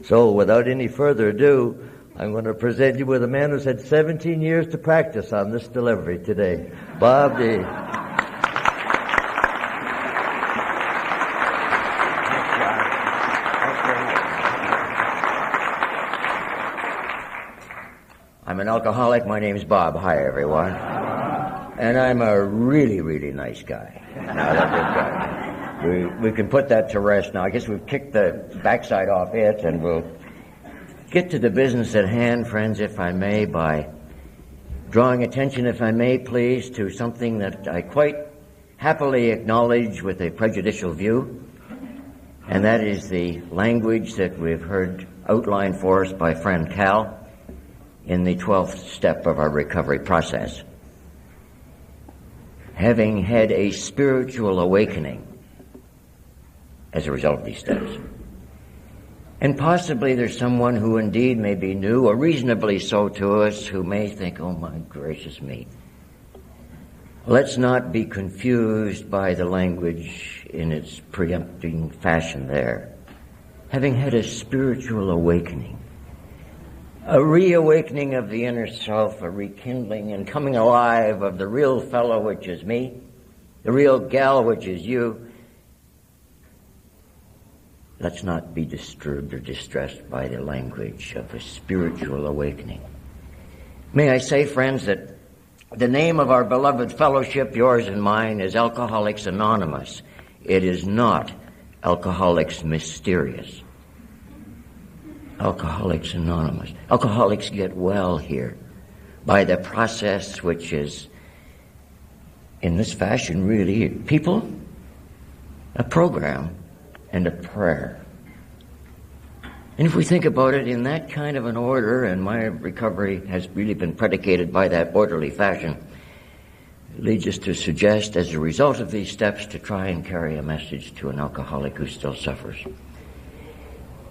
So without any further ado, I'm going to present you with a man who's had 17 years to practice on this delivery today. Bob D. I'm an alcoholic. My name's Bob. Hi, everyone. And I'm a really, really nice guy. Now that we can put that to rest now. I guess we've kicked the backside off it, and we'll get to the business at hand, friends, if I may, by drawing attention, if I may, please, to something that I quite happily acknowledge with a prejudicial view, and that is the language that we've heard outlined for us by friend Cal in the 12th step of our recovery process. Having had a spiritual awakening as a result of these steps. And possibly there's someone who indeed may be new, or reasonably so to us, who may think, oh my gracious me. Let's not be confused by the language in its preempting fashion there. Having had a spiritual awakening, a reawakening of the inner self, a rekindling and coming alive of the real fellow, which is me, the real gal, which is you. Let's not be disturbed or distressed by the language of a spiritual awakening. May I say, friends, that the name of our beloved fellowship, yours and mine, is Alcoholics Anonymous. It is not Alcoholics Mysterious. Alcoholics Anonymous. Alcoholics get well here by the process which is, in this fashion, really, people, a program, and a prayer. And if we think about it in that kind of an order, and my recovery has really been predicated by that orderly fashion, it leads us to suggest, as a result of these steps, to try and carry a message to an alcoholic who still suffers.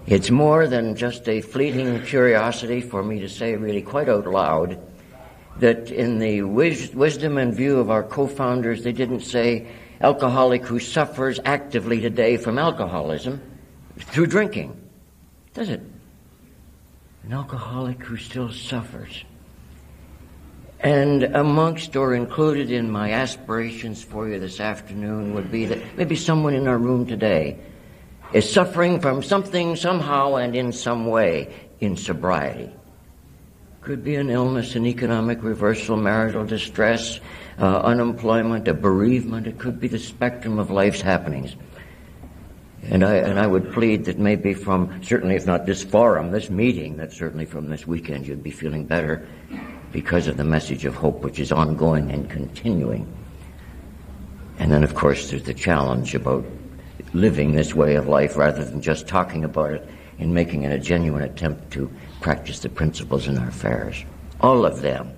It's more than just a fleeting curiosity for me to say really quite out loud that in the wisdom and view of our co-founders, they didn't say alcoholic who suffers actively today from alcoholism through drinking. Does it? An alcoholic who still suffers. And amongst or included in my aspirations for you this afternoon would be that maybe someone in our room today is suffering from something, somehow, and in some way in sobriety. Could be an illness, an economic reversal, marital distress, unemployment, a bereavement. It could be the spectrum of life's happenings. And I would plead that maybe from, certainly if not this forum, this meeting, that certainly from this weekend you'd be feeling better because of the message of hope which is ongoing and continuing. And then, of course, there's the challenge about living this way of life rather than just talking about it and making it a genuine attempt to practice the principles in our affairs. All of them.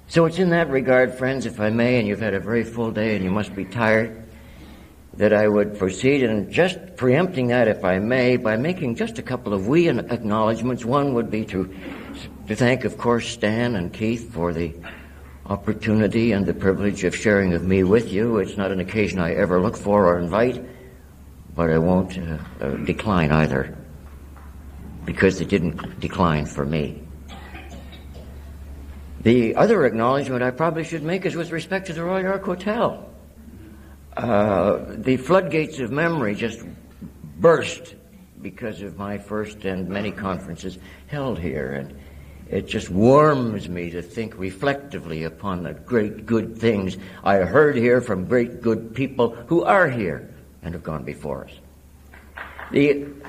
So it's in that regard, friends, if I may, and you've had a very full day and you must be tired, that I would proceed, and just preempting that, if I may, by making just a couple of wee acknowledgments. One would be to thank, of course, Stan and Keith for the opportunity and the privilege of sharing of me with you. It's not an occasion I ever look for or invite, but I won't decline either, because they didn't decline for me. The other acknowledgement I probably should make is with respect to the Royal York Hotel. The floodgates of memory just burst because of my first and many conferences held here, and it just warms me to think reflectively upon the great good things I heard here from great good people who are here and have gone before us. Thank you.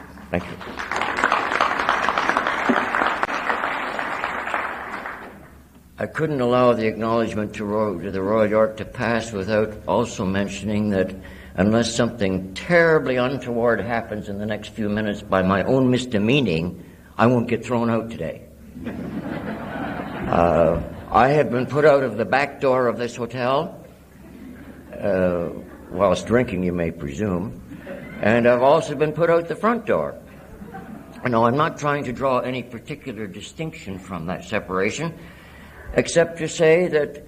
I couldn't allow the acknowledgement to the Royal York to pass without also mentioning that unless something terribly untoward happens in the next few minutes by my own misdemeaning, I won't get thrown out today. I have been put out of the back door of this hotel, whilst drinking, you may presume, and I've also been put out the front door. No, I'm not trying to draw any particular distinction from that separation, except to say that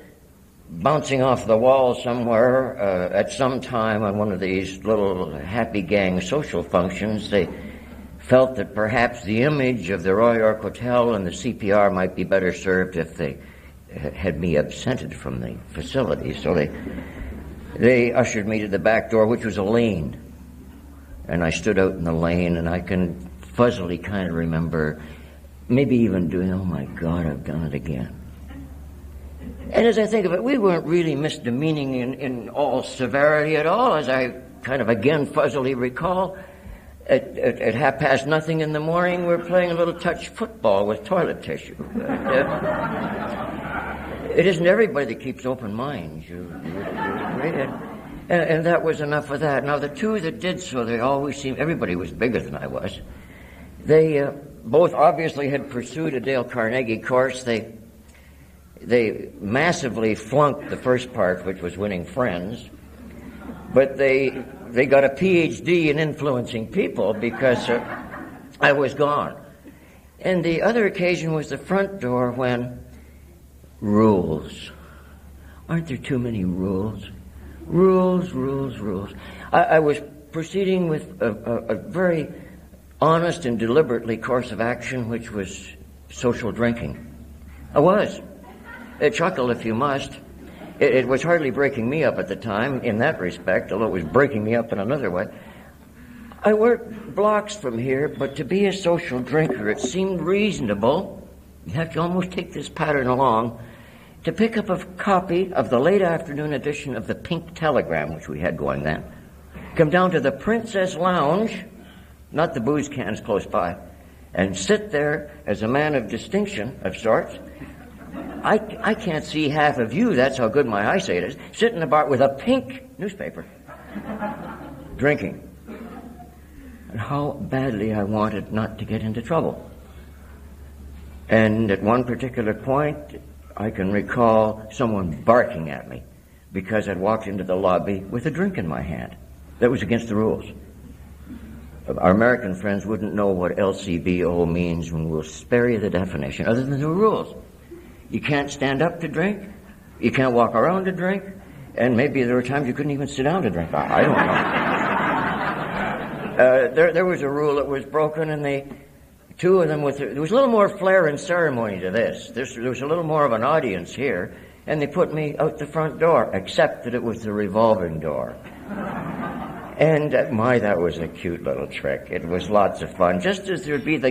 bouncing off the wall somewhere at some time on one of these little happy gang social functions, they felt that perhaps the image of the Royal York Hotel and the CPR might be better served if they had me absented from the facility. So they ushered me to the back door, which was a lane. And I stood out in the lane, and I can fuzzily kind of remember maybe even doing, oh my God, I've done it again. And as I think of it, we weren't really misdemeaning in all severity at all, as I kind of again fuzzily recall. At nothing in the morning, we're playing a little touch football with toilet tissue. It isn't everybody that keeps open minds. You agree? And that was enough of that. Now, the two that did so, they always seemed, everybody was bigger than I was. They both obviously had pursued a Dale Carnegie course. They massively flunked the first part, which was winning friends. But they got a PhD in influencing people because I was gone. And the other occasion was the front door when rules. Aren't there too many rules? Rules, rules, rules. I was proceeding with a very honest and deliberately course of action, which was social drinking. I was. Chuckle if you must. It was hardly breaking me up at the time in that respect, although it was breaking me up in another way. I worked blocks from here, but to be a social drinker, it seemed reasonable. You have to almost take this pattern along to pick up a copy of the late afternoon edition of the Pink Telegram, which we had going then. Come down to the Princess Lounge, not the booze cans close by, and sit there as a man of distinction of sorts. I can't see half of you, that's how good my eyesight is, sit in a bar with a pink newspaper, drinking. And how badly I wanted not to get into trouble. And at one particular point, I can recall someone barking at me because I'd walked into the lobby with a drink in my hand. That was against the rules. Our American friends wouldn't know what LCBO means, and we'll spare you the definition, other than the rules. You can't stand up to drink, you can't walk around to drink, and maybe there were times you couldn't even sit down to drink. I don't know. There was a rule that was broken, and two of them there was a little more flair and ceremony to this. There was a little more of an audience here, and they put me out the front door, except that it was the revolving door. And that was a cute little trick. It was lots of fun. Just as there'd be the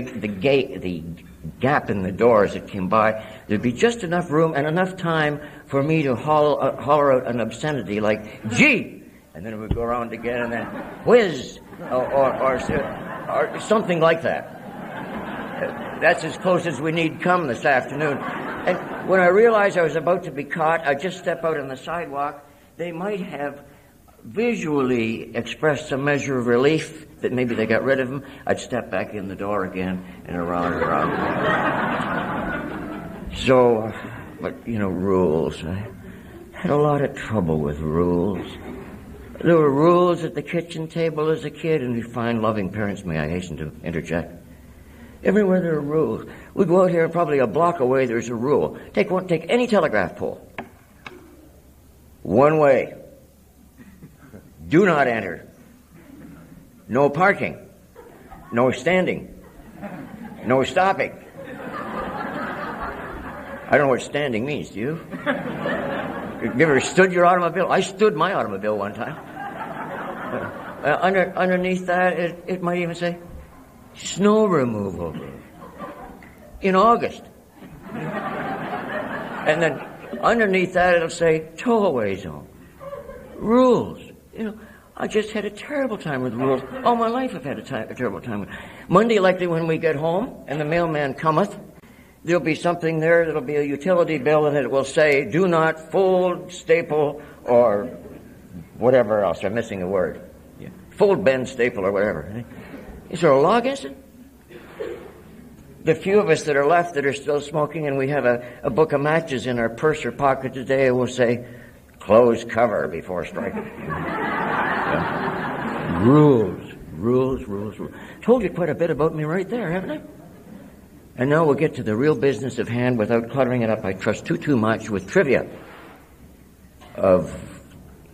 gap in the door as it came by, there'd be just enough room and enough time for me to holler out an obscenity like, gee! And then it would go around again, and then, whiz! Or something like that. That's as close as we need come this afternoon. And when I realized I was about to be caught, I'd just step out on the sidewalk. They might have visually expressed some measure of relief that maybe they got rid of him. I'd step back in the door again and around and around. So, but, rules. I had a lot of trouble with rules. There were rules at the kitchen table as a kid, and we find loving parents, may I hasten to interject. Everywhere there are rules. We go out here, probably a block away, there's a rule. Take any telegraph pole. One way. Do not enter. No parking. No standing. No stopping. I don't know what standing means, do you? You ever stood your automobile? I stood my automobile one time. Underneath that, it might even say, snow removal in August. And then underneath that, it'll say tow-away zone. Rules. I just had a terrible time with rules. All my life I've had a terrible time with Monday, likely when we get home and the mailman cometh, there'll be something there that'll be a utility bill, and it will say, do not fold, staple, or whatever else. I'm missing a word. Yeah. Fold, bend, staple, or whatever. Is there a law against it? The few of us that are left that are still smoking, and we have a book of matches in our purse or pocket today, will say, close cover before striking. Rules. Told you quite a bit about me right there, haven't I? And now we'll get to the real business of hand without cluttering it up, I trust, too much with trivia of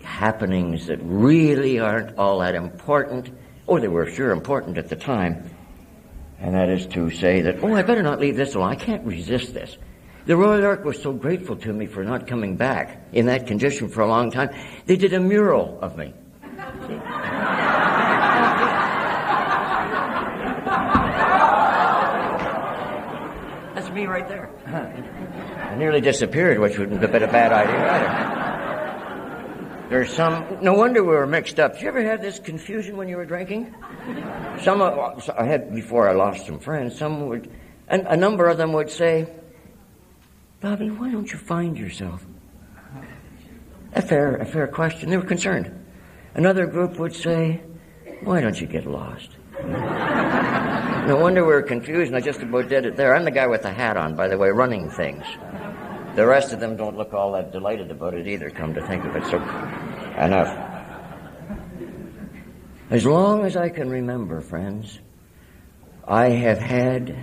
happenings that really aren't all that important. Oh, they were sure important at the time. And that is to say that, I better not leave this alone. I can't resist this. The Royal Ark was so grateful to me for not coming back in that condition for a long time. They did a mural of me. See? That's me right there. I nearly disappeared, which wouldn't have been a bad idea either. There's no wonder we were mixed up. Did you ever have this confusion when you were drinking? I had, before I lost some friends, a number of them would say, Bobby, why don't you find yourself? A fair question. They were concerned. Another group would say, why don't you get lost? No wonder we were confused, and I just about did it there. I'm the guy with the hat on, by the way, running things. The rest of them don't look all that delighted about it either, come to think of it. So, enough. As long as I can remember, friends, I have had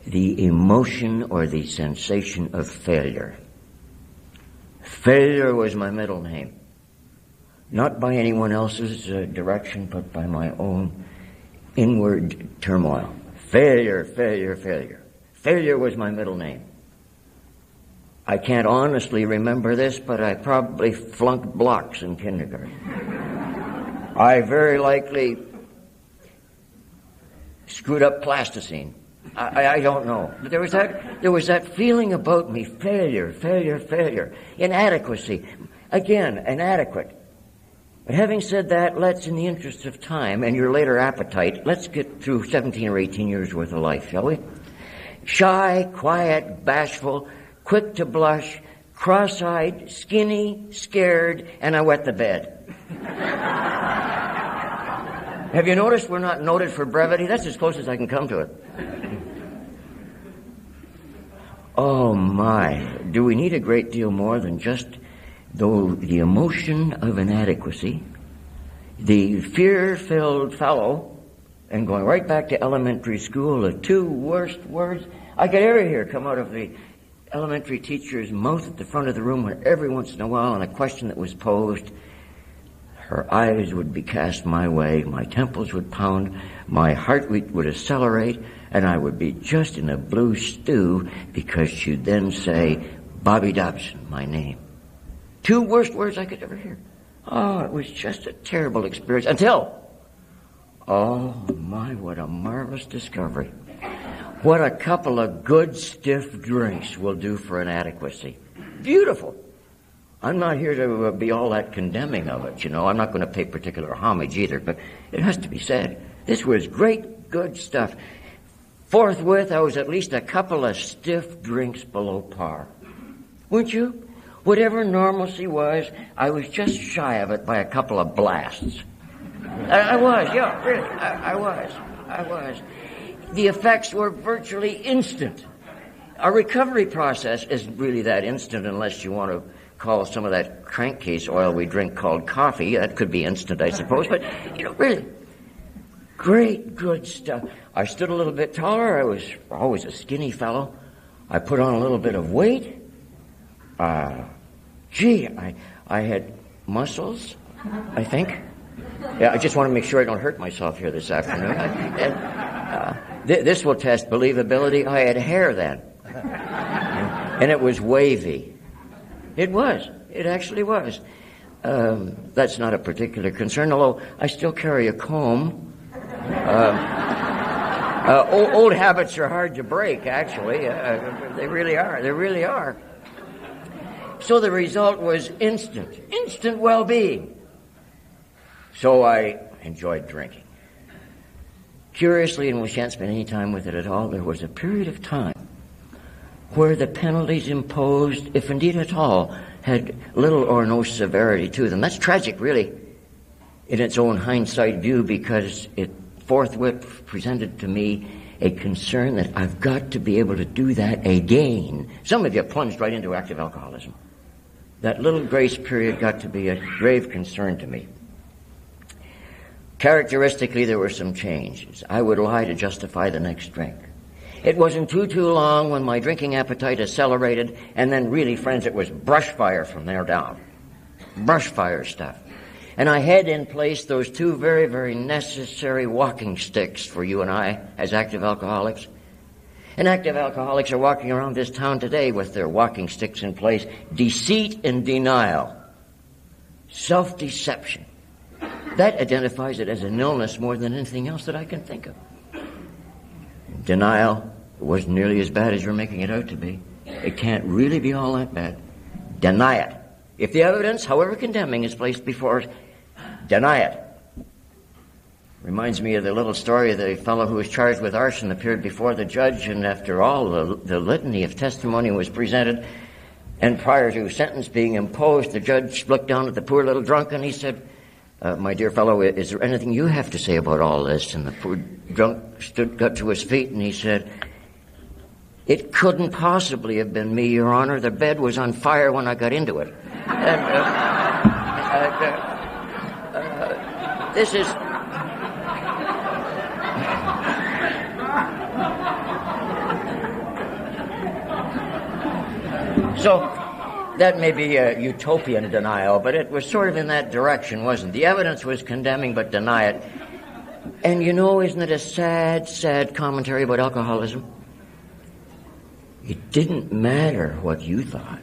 the emotion or the sensation of failure. Failure was my middle name. Not by anyone else's direction, but by my own inward turmoil. Failure, failure, failure. Failure was my middle name. I can't honestly remember this, but I probably flunked blocks in kindergarten. I very likely screwed up plasticine. I don't know. But there was that feeling about me, failure, failure, failure, inadequacy. Again, inadequate. But having said that, let's, in the interest of time and your later appetite, let's get through 17 or 18 years worth of life, shall we? Shy, quiet, bashful, quick to blush, cross-eyed, skinny, scared, and I wet the bed. Have you noticed we're not noted for brevity? That's as close as I can come to it. Oh my, do we need a great deal more than just the emotion of inadequacy, the fear-filled fellow, and going right back to elementary school, the two worst words I could ever hear come out of the elementary teacher's mouth at the front of the room when every once in a while on a question that was posed, her eyes would be cast my way, my temples would pound, my heart would accelerate, and I would be just in a blue stew because she'd then say, Bobby Dobson, my name. Two worst words I could ever hear. Oh, it was just a terrible experience until, oh my, what a marvelous discovery. What a couple of good stiff drinks will do for inadequacy. Beautiful. I'm not here to be all that condemning of it, you know. I'm not going to pay particular homage either, but it has to be said. This was great, good stuff. Forthwith, I was at least a couple of stiff drinks below par. Weren't you? Whatever normalcy was, I was just shy of it by a couple of blasts. I was, yeah, really, I was. The effects were virtually instant. Our recovery process isn't really that instant unless you want to call some of that crankcase oil we drink called coffee. That could be instant, I suppose, but, you know, really, great, good stuff. I stood a little bit taller. I was always a skinny fellow. I put on a little bit of weight. I had muscles, I think. Yeah, I just want to make sure I don't hurt myself here this afternoon. This will test believability. I had hair then. And it was wavy. It was. It actually was. That's not a particular concern, although I still carry a comb. Old habits are hard to break, actually. They really are. They really are. So the result was instant well-being. So I enjoyed drinking. Curiously, and we shan't spend any time with it at all, there was a period of time where the penalties imposed, if indeed at all, had little or no severity to them. That's tragic, really, in its own hindsight view, because it forthwith presented to me a concern that I've got to be able to do that again. Some of you plunged right into active alcoholism. That little grace period got to be a grave concern to me. Characteristically, there were some changes. I would lie to justify the next drink. It wasn't too long when my drinking appetite accelerated, and then really, friends, it was brush fire from there down. Brush fire stuff. And I had in place those two very, very necessary walking sticks for you and I as active alcoholics. And active alcoholics are walking around this town today with their walking sticks in place. Deceit and denial. Self-deception. That identifies it as an illness more than anything else that I can think of. Denial wasn't nearly as bad as you're making it out to be. It can't really be all that bad. Deny it. If the evidence, however condemning, is placed before us, deny it. Reminds me of the little story of the fellow who was charged with arson appeared before the judge, and after all the litany of testimony was presented, and prior to sentence being imposed, the judge looked down at the poor little drunk and he said, my dear fellow, is there anything you have to say about all this? And the poor drunk got to his feet and he said, it couldn't possibly have been me, Your Honor. The bed was on fire when I got into it. And this is... So, that may be a utopian denial, but it was sort of in that direction, wasn't it? The evidence was condemning, but deny it. And you know, isn't it a sad, sad commentary about alcoholism? It didn't matter what you thought.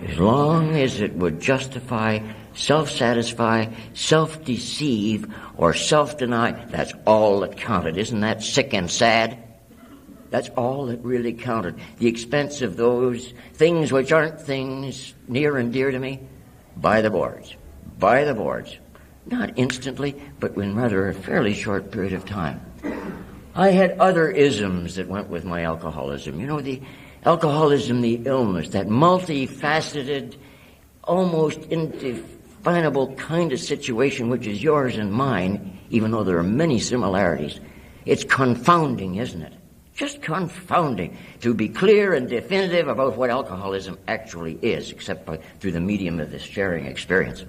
As long as it would justify, self-satisfy, self-deceive, or self-deny, that's all that counted. Isn't that sick and sad? That's all that really counted. The expense of those things which aren't things near and dear to me, by the boards. By the boards. Not instantly, but in rather a fairly short period of time. I had other isms that went with my alcoholism. You know, the alcoholism, the illness, that multifaceted, almost indefinable kind of situation which is yours and mine, even though there are many similarities. It's confounding, isn't it? Just confounding to be clear and definitive about what alcoholism actually is, except through the medium of this sharing experience.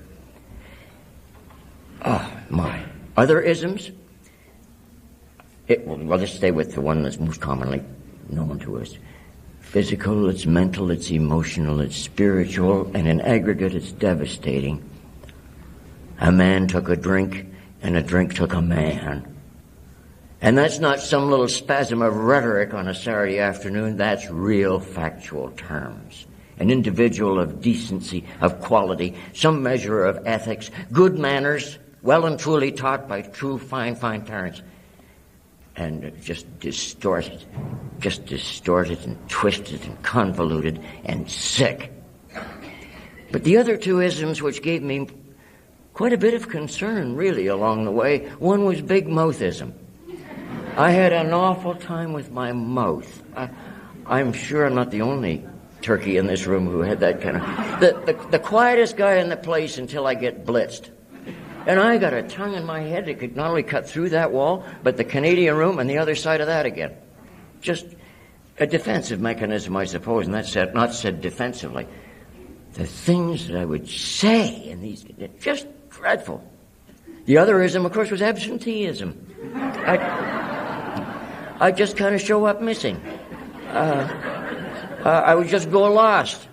Oh, my. Other isms? Well, let's stay with the one that's most commonly known to us. Physical, it's mental, it's emotional, it's spiritual, and in aggregate it's devastating. A man took a drink, and a drink took a man. And that's not some little spasm of rhetoric on a Saturday afternoon. That's real factual terms. An individual of decency, of quality, some measure of ethics, good manners, well and truly taught by true fine parents. And just distorted and twisted and convoluted and sick. But the other two isms which gave me quite a bit of concern, really, along the way, one was big mouthism. I had an awful time with my mouth. I'm sure I'm not the only turkey in this room who had that kind of... The quietest guy in the place until I get blitzed. And I got a tongue in my head that could not only cut through that wall, but the Canadian room and the other side of that again. Just a defensive mechanism, I suppose, and that's not said defensively. The things that I would say in these... just dreadful. The other ism, of course, was absenteeism. I just kind of show up missing. I would just go lost.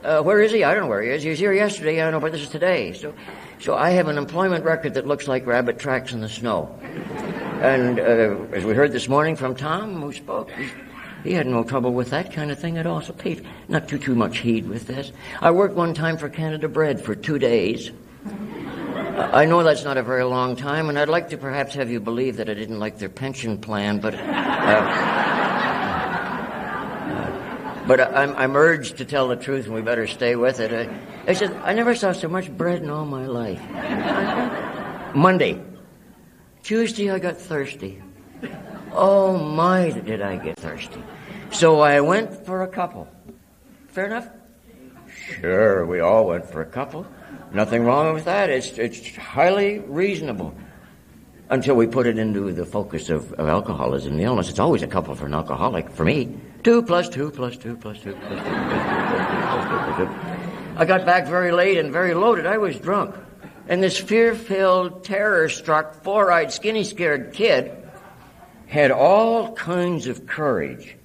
Where is he? I don't know where he is. He was here yesterday. I don't know, but this is today. So I have an employment record that looks like rabbit tracks in the snow. And as we heard this morning from Tom, who spoke, he had no trouble with that kind of thing at all. So pay not too much heed with this. I worked one time for Canada Bread for 2 days. I know that's not a very long time, and I'd like to perhaps have you believe that I didn't like their pension plan, but I'm urged to tell the truth, and we better stay with it. I said, I never saw so much bread in all my life. Monday. Tuesday, I got thirsty. Oh, my, did I get thirsty. So I went for a couple. Fair enough? Sure, we all went for a couple. Nothing wrong with that. It's highly reasonable. Until we put it into the focus of alcoholism, the illness. It's always a couple for an alcoholic. For me, 2 plus 2 plus 2 plus 2 plus 2 plus 2 plus 2. I got back very late and very loaded. I was drunk. And this fear-filled, terror-struck, four-eyed, skinny-scared kid had all kinds of courage.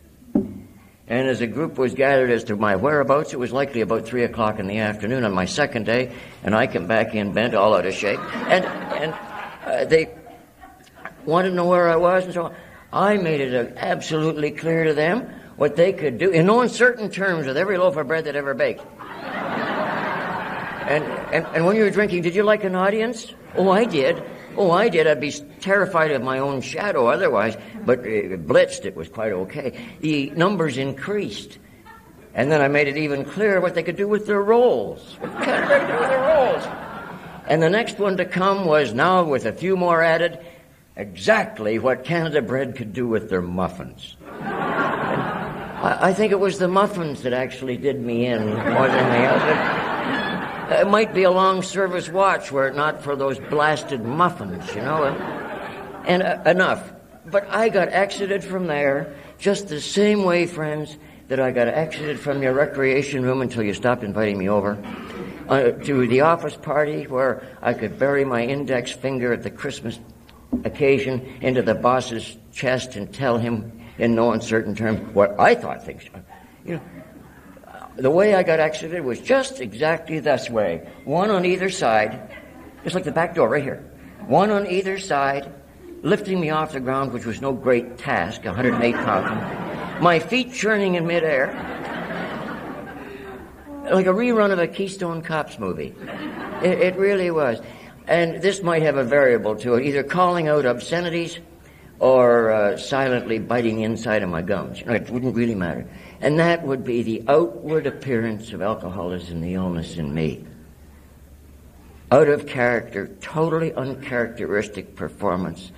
And as a group was gathered as to my whereabouts, it was likely about 3 o'clock in the afternoon on my second day, and I came back in bent, all out of shape. And they wanted to know where I was, and so I made it absolutely clear to them what they could do in no uncertain terms with every loaf of bread they'd ever baked. And when you were drinking, did you like an audience? Oh, I did. I'd be terrified of my own shadow otherwise, but blitzed, it was quite okay. The numbers increased. And then I made it even clearer what they could do with their rolls. What can they do with their rolls? And the next one to come was, now with a few more added, exactly what Canada Bread could do with their muffins. I think it was the muffins that actually did me in more than the other. It might be a long service watch were it not for those blasted muffins, you know. And enough. But I got exited from there just the same way, friends, that I got exited from your recreation room until you stopped inviting me over, to the office party where I could bury my index finger at the Christmas occasion into the boss's chest and tell him in no uncertain terms what I thought things. You know, the way I got exited was just exactly this way. One on either side, just like the back door right here. One on either side, lifting me off the ground, which was no great task, 108 pounds. My feet churning in midair, like a rerun of a Keystone Cops movie. It really was. And this might have a variable to it, either calling out obscenities or silently biting the inside of my gums. You know, it wouldn't really matter. And that would be the outward appearance of alcoholism, the illness in me. Out of character, totally uncharacteristic performance,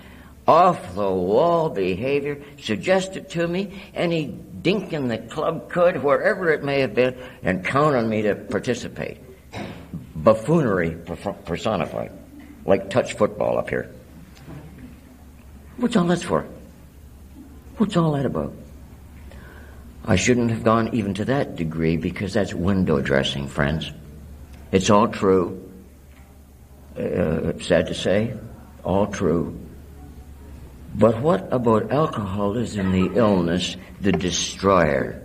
off-the-wall behavior, suggested to me any dink in the club could, wherever it may have been, and count on me to participate. Buffoonery personified, like touch football up here. What's all that for? What's all that about? I shouldn't have gone even to that degree because that's window dressing, friends. It's all true. Sad to say, all true. But what about alcoholism, the illness, the destroyer?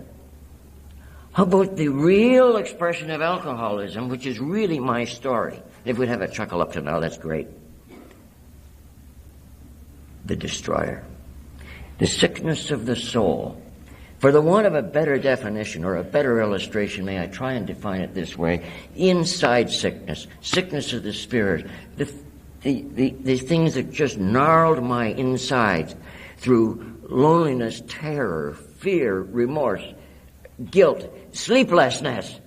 How about the real expression of alcoholism, which is really my story? If we'd have a chuckle up to now, that's great. The destroyer. The sickness of the soul. For the want of a better definition or a better illustration, may I try and define it this way: inside sickness, sickness of the spirit, the things that just gnarled my insides through loneliness, terror, fear, remorse, guilt, sleeplessness,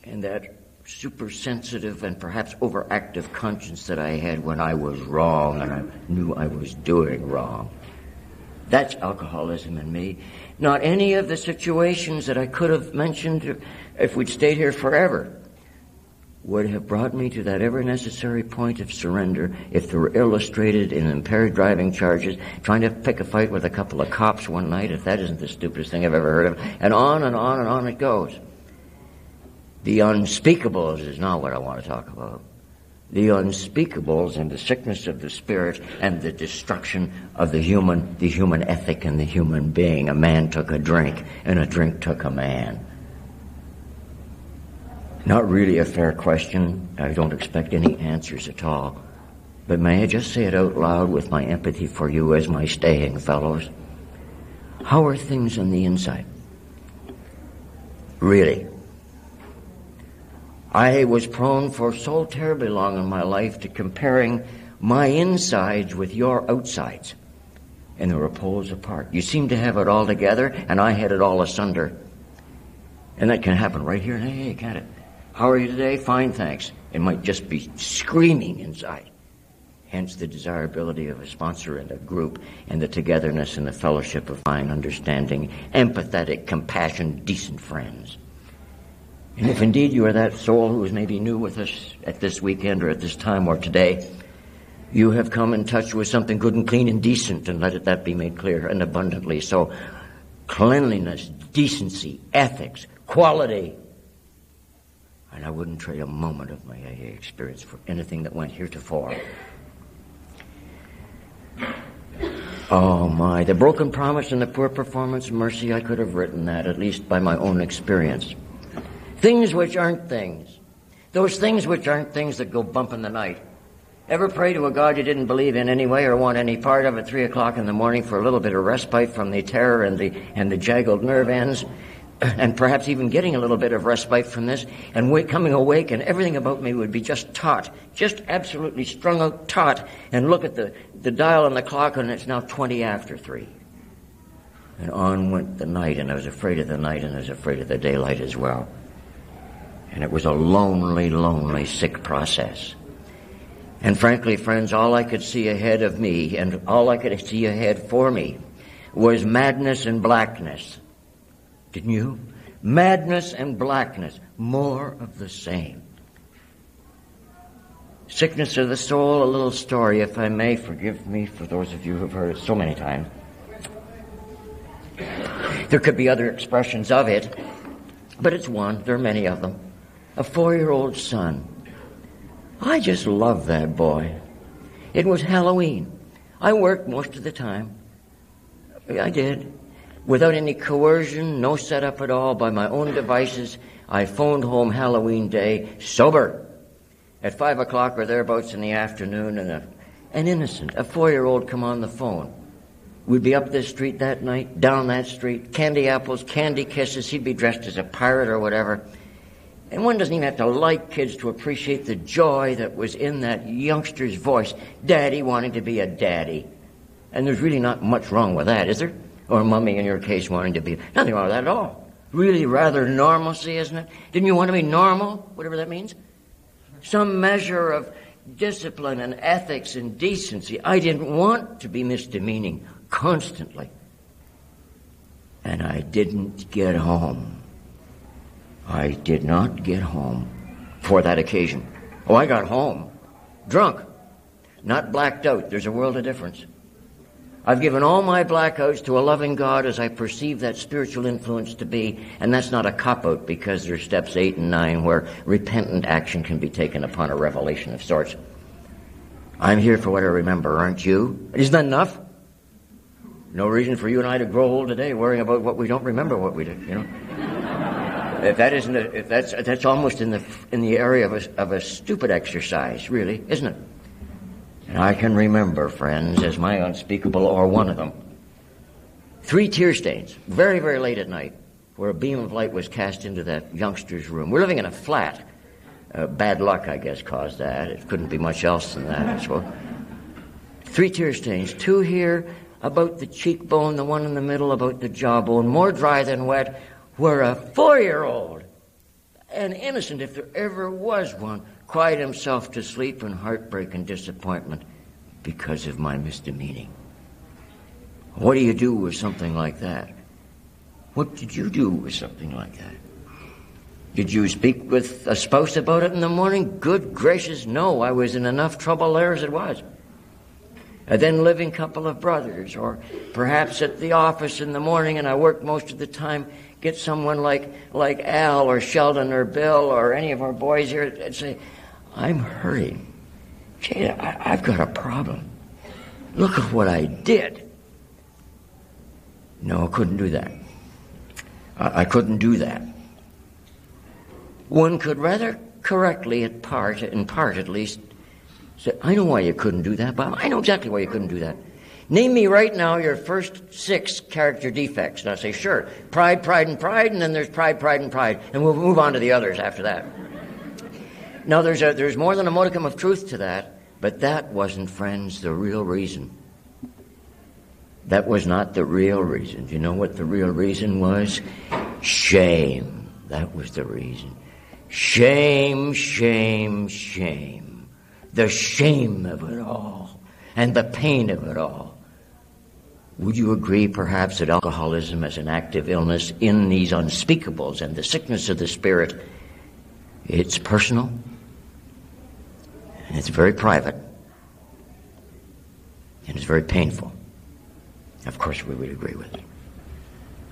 and that supersensitive and perhaps overactive conscience that I had when I was wrong and I knew I was doing wrong. That's alcoholism in me. Not any of the situations that I could have mentioned if we'd stayed here forever would have brought me to that ever necessary point of surrender if they were illustrated in impaired driving charges, trying to pick a fight with a couple of cops one night, if that isn't the stupidest thing I've ever heard of, and on and on and on it goes. The unspeakables is not what I want to talk about. The unspeakables and the sickness of the spirit and the destruction of the human ethic and the human being. A man took a drink and a drink took a man. Not really a fair question. I don't expect any answers at all. But may I just say it out loud with my empathy for you as my staying fellows? How are things on the inside? Really? I was prone for so terribly long in my life to comparing my insides with your outsides. And they were poles apart. You seem to have it all together, and I had it all asunder. And that can happen right here. Hey, can't it? How are you today? Fine, thanks. It might just be screaming inside. Hence the desirability of a sponsor and a group, and the togetherness and the fellowship of fine understanding, empathetic, compassion, decent friends. And if indeed you are that soul who is maybe new with us at this weekend or at this time or today, you have come in touch with something good and clean and decent, and let that be made clear and abundantly so. Cleanliness, decency, ethics, quality. And I wouldn't trade a moment of my AA experience for anything that went heretofore. Oh my, the broken promise and the poor performance, mercy, I could have written that, at least by my own experience. Things which aren't things. Those things which aren't things that go bump in the night. Ever pray to a God you didn't believe in anyway or want any part of at 3 o'clock in the morning for a little bit of respite from the terror and the jaggled nerve ends, and perhaps even getting a little bit of respite from this, and coming awake and everything about me would be just taut, just absolutely strung out taut, and look at the dial on the clock and it's now 20 after 3. And on went the night, and I was afraid of the night and I was afraid of the daylight as well. And it was a lonely, lonely, sick process. And frankly, friends, all I could see ahead of me and all I could see ahead for me was madness and blackness. Didn't you? Madness and blackness. More of the same. Sickness of the soul, a little story, if I may. Forgive me for those of you who have heard it so many times. There could be other expressions of it, but it's one. There are many of them. A 4-year-old son. I just loved that boy. It was Halloween. I worked most of the time. I did. Without any coercion, no setup at all, by my own devices, I phoned home Halloween day, sober, at 5 o'clock or thereabouts in the afternoon, and an innocent, a 4-year-old come on the phone. We'd be up this street that night, down that street, candy apples, candy kisses, he'd be dressed as a pirate or whatever. And one doesn't even have to like kids to appreciate the joy that was in that youngster's voice. Daddy wanting to be a daddy. And there's really not much wrong with that, is there? Or Mummy, in your case, wanting to be. Nothing wrong with that at all. Really rather normalcy, isn't it? Didn't you want to be normal, whatever that means? Some measure of discipline and ethics and decency. I didn't want to be misdemeaning constantly. And I didn't get home. I did not get home for that occasion. Oh, I got home. Drunk. Not blacked out. There's a world of difference. I've given all my blackouts to a loving God as I perceive that spiritual influence to be, and that's not a cop-out because there's steps 8 and 9 where repentant action can be taken upon a revelation of sorts. I'm here for what I remember, aren't you? Isn't that enough? No reason for you and I to grow old today worrying about what we don't remember what we did, you know. If that isn't, if that's almost in the area of a stupid exercise, really, isn't it? And I can remember, friends, as my unspeakable or one of them, 3 tear stains, very, very late at night, where a beam of light was cast into that youngster's room. We're living in a flat. Bad luck, I guess, caused that. It couldn't be much else than that, I suppose. 3 tear stains, 2 here about the cheekbone, the one in the middle about the jawbone, more dry than wet, where a 4-year-old, an innocent if there ever was one, cried himself to sleep in heartbreak and disappointment because of my misdemeaning. What do you do with something like that? What did you do with something like that? Did you speak with a spouse about it in the morning? Good gracious, no. I was in enough trouble there as it was. A then living couple of brothers, or perhaps at the office in the morning, and I worked most of the time, get someone like Al or Sheldon or Bill or any of our boys here and say, I'm hurting. Jada, I've got a problem. Look at what I did. No, I couldn't do that. I couldn't do that. One could rather correctly, in part at least, say, I know why you couldn't do that, Bob. I know exactly why you couldn't do that. Name me right now your first 6 character defects. And I say, sure, pride, and then there's pride, and pride. And we'll move on to the others after that. Now, there's more than a modicum of truth to that, but that wasn't, friends, the real reason. That was not the real reason. Do you know what the real reason was? Shame. That was the reason. Shame, shame, shame. The shame of it all and the pain of it all. Would you agree, perhaps, that alcoholism as an active illness in these unspeakables and the sickness of the spirit, it's personal and it's very private and it's very painful? Of course, we would agree with it.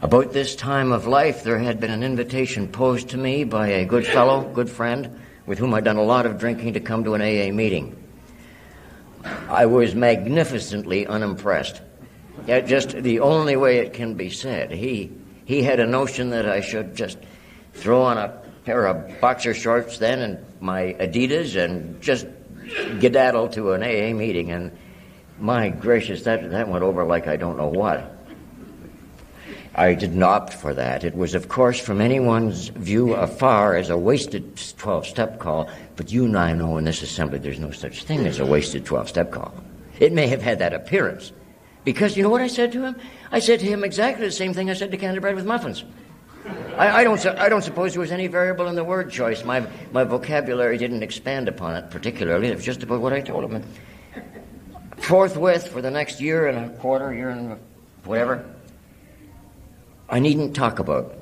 About this time of life, there had been an invitation posed to me by a good fellow, good friend, with whom I'd done a lot of drinking, to come to an AA meeting. I was magnificently unimpressed. Yeah, just the only way it can be said. He had a notion that I should just throw on a pair of boxer shorts then and my Adidas and just skedaddle to an AA meeting. And my gracious, that went over like I don't know what. I didn't opt for that. It was, of course, from anyone's view afar as a wasted 12-step call, but you and I know in this assembly there's no such thing as a wasted 12-step call. It may have had that appearance. Because you know what I said to him? I said to him exactly the same thing I said to Canada Bread with Muffins. I don't suppose there was any variable in the word choice. My vocabulary didn't expand upon it particularly. It was just about what I told him. Forthwith, for the next year and a quarter, year and whatever, I needn't talk about.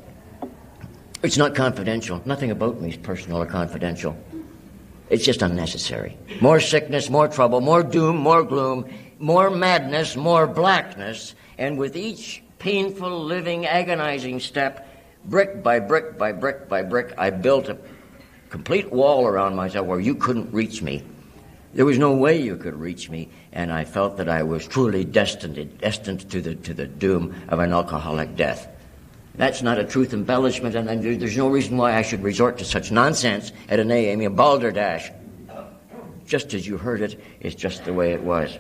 It's not confidential. Nothing about me is personal or confidential. It's just unnecessary. More sickness, more trouble, more doom, more gloom, more madness, more blackness, and with each painful, living, agonizing step, brick by brick by brick by brick, I built a complete wall around myself where you couldn't reach me. There was no way you could reach me, and I felt that I was truly destined to the doom of an alcoholic death. That's not a truth embellishment, and there's no reason why I should resort to such nonsense at an AA meeting, a balderdash. Just as you heard it, it's just the way it was.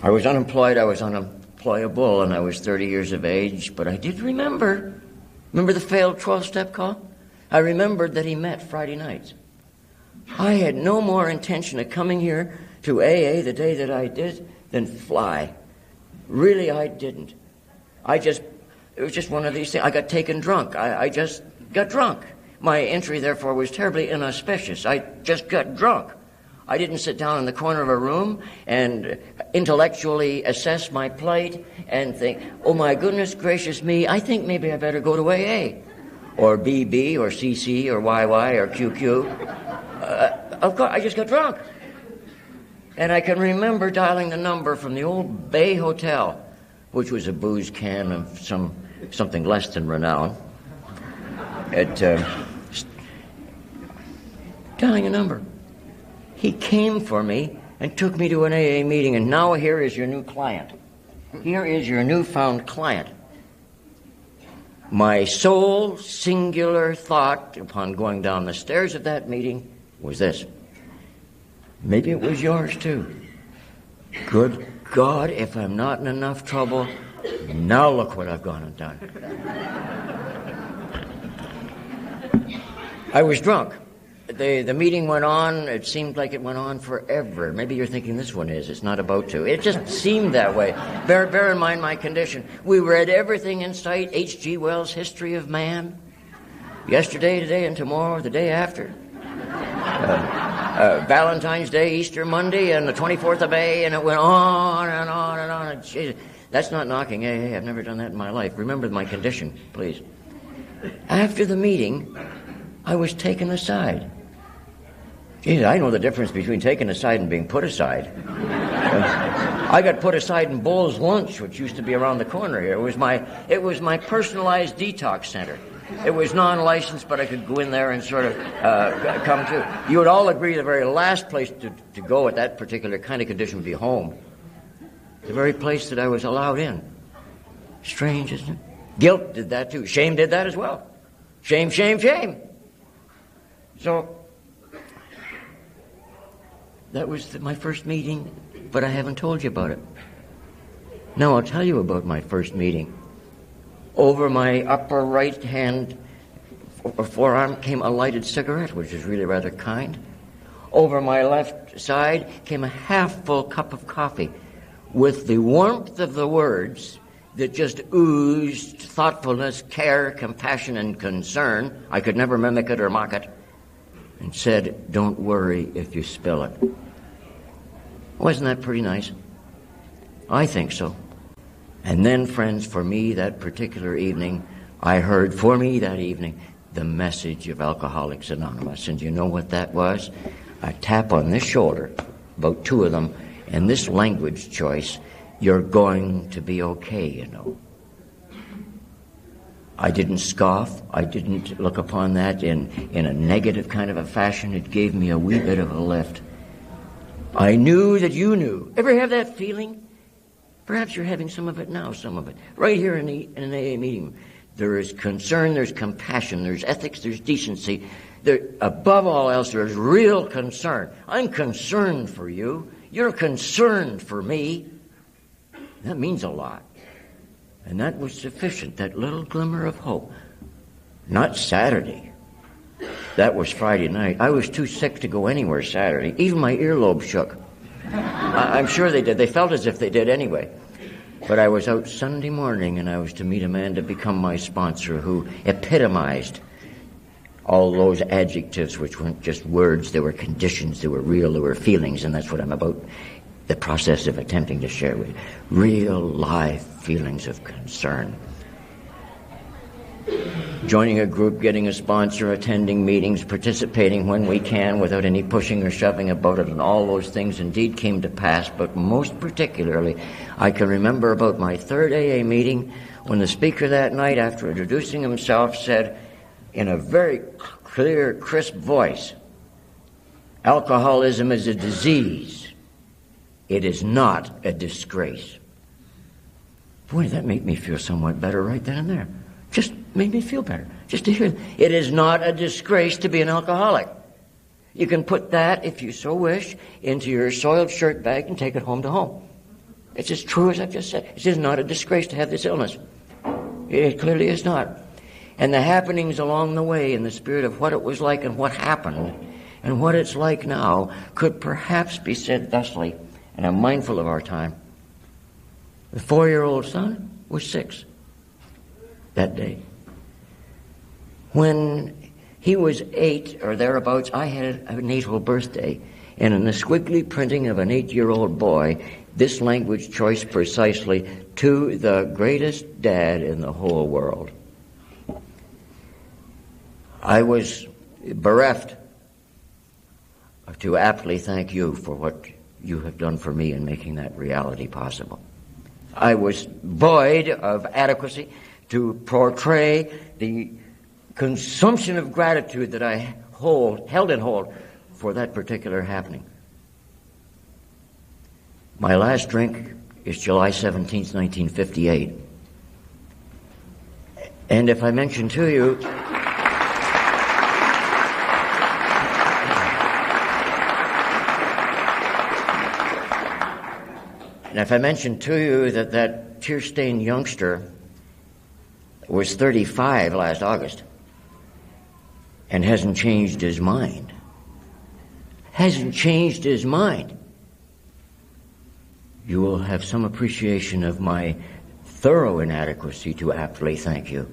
I was unemployed, I was unemployable, and I was 30 years of age, but I did remember the failed 12-step call? I remembered that he met Friday nights. I had no more intention of coming here to AA the day that I did than fly. Really, I didn't. It was just one of these things. I got taken drunk. I just got drunk. My entry, therefore, was terribly inauspicious. I just got drunk. I didn't sit down in the corner of a room and intellectually assess my plight and think, oh my goodness gracious me, I think maybe I better go to AA or BB or CC or YY or QQ. Of course, I just got drunk. And I can remember dialing the number from the old Bay Hotel, which was a booze can of something less than renown, dialing a number. He came for me and took me to an AA meeting, and now here is your new client. Here is your newfound client. My sole singular thought upon going down the stairs of that meeting was this. Maybe it was yours too. Good God, if I'm not in enough trouble, now look what I've gone and done. I was drunk. The meeting went on. It seemed like it went on forever. Maybe you're thinking this one is. It's not about to. It just seemed that way. Bear in mind my condition. We read everything in sight. H.G. Wells' History of Man. Yesterday, today, and tomorrow, the day after. Valentine's Day, Easter Monday, and the 24th of May, and it went on and on and on. And Jesus, that's not knocking AA. I've never done that in my life. Remember my condition, please. After the meeting, I was taken aside. Jesus, I know the difference between taken aside and being put aside. I got put aside in Bowles Lunch, which used to be around the corner here. It was my personalized detox center. It was non-licensed, but I could go in there and sort of come to. You would all agree the very last place to go at that particular kind of condition would be home. The very place that I was allowed in. Strange, isn't it? Guilt did that too. Shame did that as well. Shame, shame, shame. So, that was my first meeting, but I haven't told you about it. Now I'll tell you about my first meeting. Over my upper right hand forearm came a lighted cigarette, which is really rather kind. Over my left side came a half-full cup of coffee with the warmth of the words that just oozed thoughtfulness, care, compassion, and concern. I could never mimic it or mock it. And said, don't worry if you spill it. Wasn't that pretty nice? I think so. And then, friends, for me that particular evening, I heard for me that evening the message of Alcoholics Anonymous. And you know what that was? A tap on this shoulder, about two of them, and this language choice, you're going to be okay, you know. I didn't scoff. I didn't look upon that in a negative kind of a fashion. It gave me a wee bit of a lift. I knew that you knew. Ever have that feeling? Perhaps you're having some of it now, some of it. Right here in an AA meeting. There is concern, there's compassion, there's ethics, there's decency. Above all else, there's real concern. I'm concerned for you. You're concerned for me. That means a lot. And that was sufficient, that little glimmer of hope. Not Saturday. That was Friday night. I was too sick to go anywhere Saturday. Even my earlobe shook. I'm sure they did. They felt as if they did anyway. But I was out Sunday morning, and I was to meet a man to become my sponsor who epitomized all those adjectives which weren't just words. They were conditions, they were real, they were feelings, and that's what I'm about, the process of attempting to share with you. Real, live feelings of concern. Joining a group, getting a sponsor, attending meetings, participating when we can without any pushing or shoving about it, and all those things indeed came to pass. But most particularly, I can remember about my third AA meeting when the speaker that night, after introducing himself, said in a very clear, crisp voice, "Alcoholism is a disease. It is not a disgrace." Boy, that made me feel somewhat better right then and there. Just made me feel better, just to hear. It is not a disgrace to be an alcoholic. You can put that, if you so wish, into your soiled shirt bag and take it home to home. It's as true as I've just said. It is not a disgrace to have this illness. It clearly is not. And the happenings along the way in the spirit of what it was like and what happened and what it's like now could perhaps be said thusly, and I'm mindful of our time. The 4-year-old son was 6 that day. When he was 8 or thereabouts, I had a natal birthday, and in the squiggly printing of an 8-year-old boy, this language choice precisely, "To the greatest dad in the whole world." I was bereft to aptly thank you for what you have done for me in making that reality possible. I was void of adequacy to portray the consumption of gratitude that I held in hold for that particular happening. My last drink is July 17th, 1958. And if I mention to you, that tear-stained youngster was 35 last August and hasn't changed his mind. You will have some appreciation of my thorough inadequacy to aptly thank you.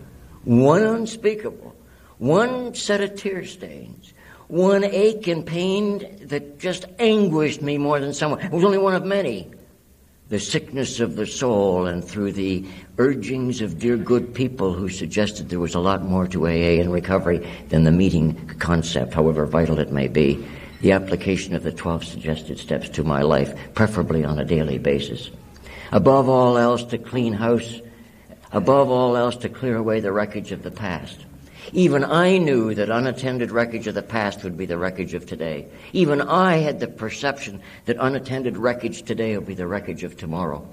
One unspeakable, one set of tear stains, one ache and pain that just anguished me more than someone. It was only one of many. The sickness of the soul, and through the urgings of dear good people who suggested there was a lot more to AA and recovery than the meeting concept, however vital it may be, the application of the 12 suggested steps to my life, preferably on a daily basis. Above all else, to clean house. Above all else, to clear away the wreckage of the past. Even I knew that unattended wreckage of the past would be the wreckage of today. Even I had the perception that unattended wreckage today will be the wreckage of tomorrow.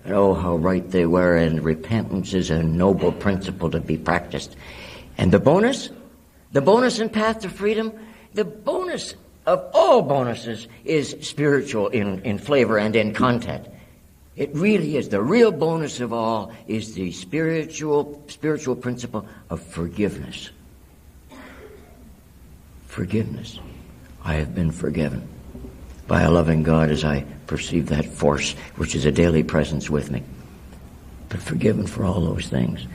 And oh, how right they were, and repentance is a noble principle to be practiced. And the bonus in Path to Freedom, the bonus of all bonuses is spiritual in flavor and in content. It really is. The real bonus of all is the spiritual principle of forgiveness. Forgiveness. I have been forgiven by a loving God as I perceive that force which is a daily presence with me. But forgiven for all those things.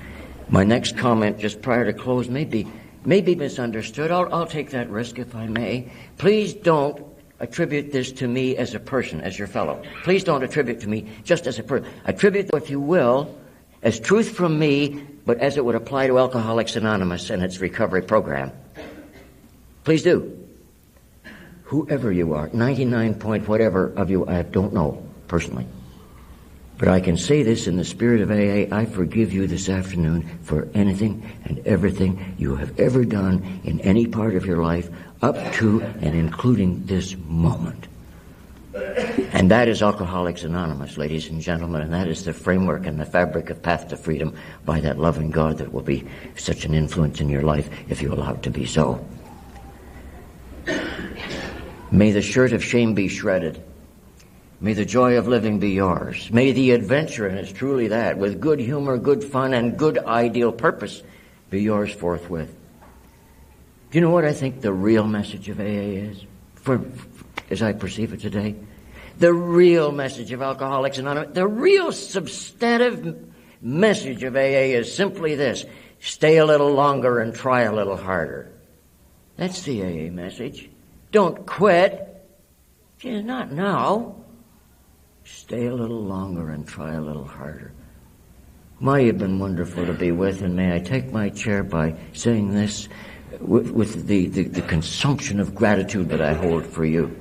My next comment just prior to close may be misunderstood. I'll take that risk if I may. Please don't attribute this to me as a person, as your fellow. Please don't attribute to me just as a person. Attribute, if you will, as truth from me, but as it would apply to Alcoholics Anonymous and its recovery program. Please do. Whoever you are, 99 point whatever of you, I don't know personally. But I can say this in the spirit of AA, I forgive you this afternoon for anything and everything you have ever done in any part of your life, up to and including this moment. And that is Alcoholics Anonymous, ladies and gentlemen, and that is the framework and the fabric of Path to Freedom by that loving God that will be such an influence in your life if you allow it to be so. May the shirt of shame be shredded. May the joy of living be yours. May the adventure, and it's truly that, with good humor, good fun, and good ideal purpose, be yours forthwith. Do you know what I think the real message of AA is? As I perceive it today? The real message of Alcoholics Anonymous, the real substantive message of AA is simply this: stay a little longer and try a little harder. That's the AA message. Don't quit. Not now. Stay a little longer and try a little harder. My, you've been wonderful to be with, and may I take my chair by saying this with the consumption of gratitude that I hold for you.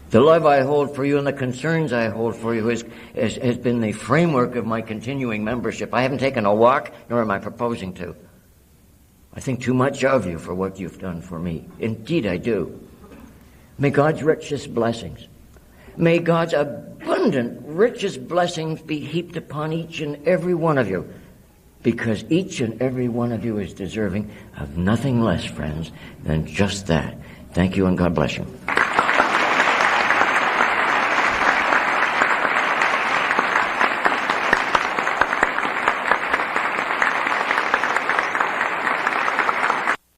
The love I hold for you and the concerns I hold for you has been the framework of my continuing membership. I haven't taken a walk, nor am I proposing to. I think too much of you for what you've done for me. Indeed, I do. May God's richest blessings, may God's abundant richest blessings be heaped upon each and every one of you, because each and every one of you is deserving of nothing less, friends, than just that. Thank you, and God bless you.